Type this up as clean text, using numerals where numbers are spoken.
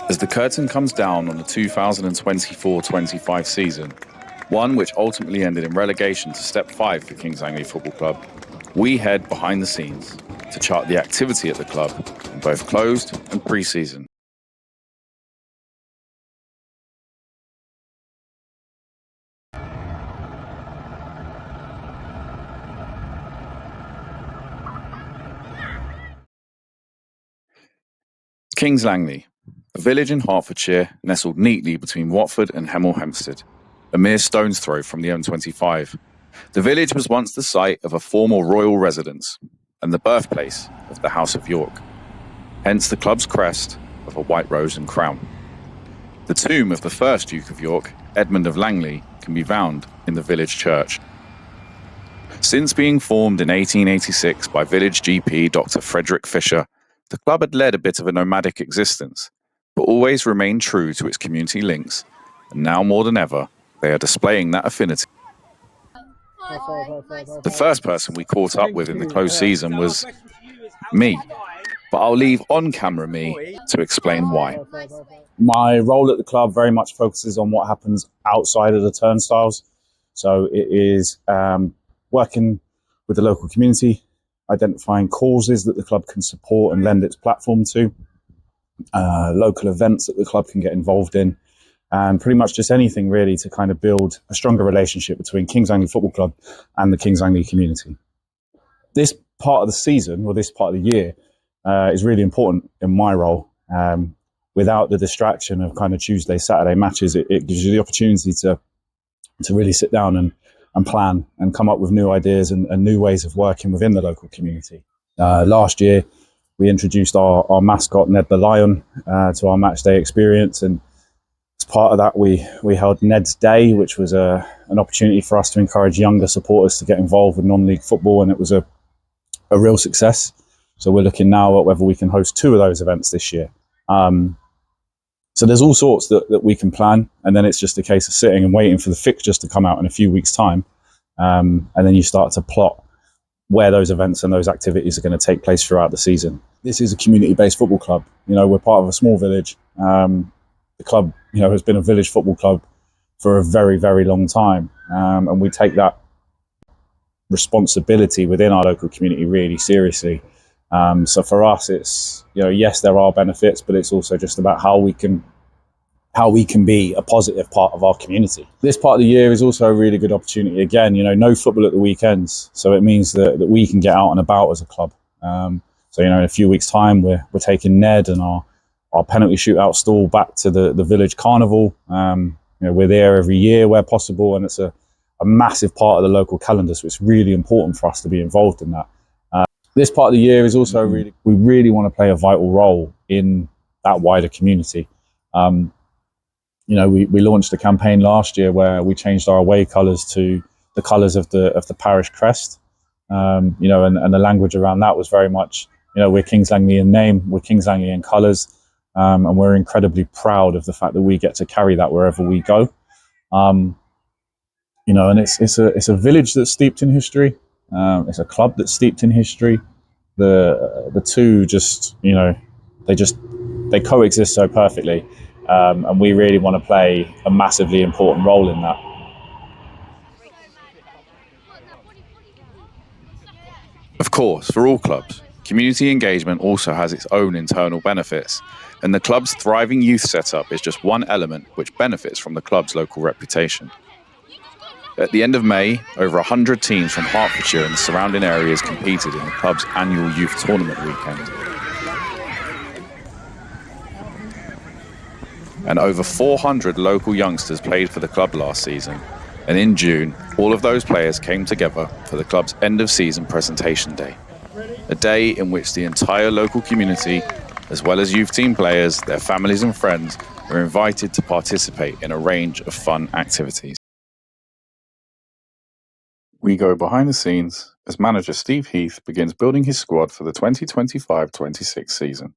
As the curtain comes down on the 2024-25 season, one which ultimately ended in relegation to Step 5 for Kings Langley Football Club, we head behind the scenes to chart the activity at the club in both closed and pre-season. Kings Langley, a village in Hertfordshire nestled neatly between Watford and Hemel Hempstead, a mere stone's throw from the M25. The village was once the site of a former royal residence and the birthplace of the House of York, hence the club's crest of a white rose and crown. The tomb of the first Duke of York, Edmund of Langley, can be found in the village church. Since being formed in 1886 by village GP Dr. Frederick Fisher, the club had led a bit of a nomadic existence, but always remained true to its community links, and now more than ever, they are displaying that affinity. The first person we caught up with in the closed season was me, but I'll leave on-camera me to explain why. My role at the club very much focuses on what happens outside of the turnstiles. So it is working with the local community, identifying causes that the club can support and lend its platform to, local events that the club can get involved in, and pretty much just anything really to kind of build a stronger relationship between Kings Langley Football Club and the Kings Langley community. This part of the season, or this part of the year, is really important in my role. Without the distraction of kind of Tuesday, Saturday matches, it gives you the opportunity to really sit down and plan and come up with new ideas and new ways of working within the local community. Last year, we introduced our mascot, Ned the Lion, to our match day experience. And as part of that, we held Ned's Day, which was an opportunity for us to encourage younger supporters to get involved with non-league football. And it was a real success. So we're looking now at whether we can host 2 of those events this year. So there's all sorts that we can plan, and then it's just a case of sitting and waiting for the fixtures to come out in a few weeks' time, and then you start to plot where those events and those activities are going to take place throughout the season. This is a community-based football club. You know, we're part of a small village. The club, you know, has been a village football club for a very, very long time, and we take that responsibility within our local community really seriously. So for us, it's, you know, yes, there are benefits, but it's also just about how we can be a positive part of our community. This part of the year is also a really good opportunity. Again, you know, no football at the weekends, so it means that we can get out and about as a club. So, you know, in a few weeks' time, we're taking Ned and our penalty shootout stall back to the village carnival. You know, we're there every year where possible, and it's a massive part of the local calendar. So it's really important for us to be involved in that. This part of the year is also we really want to play a vital role in that wider community. You know, we launched a campaign last year where we changed our away colours to the colours of the parish crest. You know, and the language around that was very much, you know, we're Kings Langley in name, we're Kings Langley in colours, and we're incredibly proud of the fact that we get to carry that wherever we go. You know, and it's a village that's steeped in history. It's a club that's steeped in history. The two just, you know, they coexist so perfectly, and we really want to play a massively important role in that. Of course, for all clubs, community engagement also has its own internal benefits, and the club's thriving youth setup is just one element which benefits from the club's local reputation. At the end of May, over 100 teams from Hertfordshire and the surrounding areas competed in the club's annual youth tournament weekend. And over 400 local youngsters played for the club last season. And in June, all of those players came together for the club's end-of-season presentation day. A day in which the entire local community, as well as youth team players, their families and friends, were invited to participate in a range of fun activities. We go behind the scenes as manager Steve Heath begins building his squad for the 2025-26 season.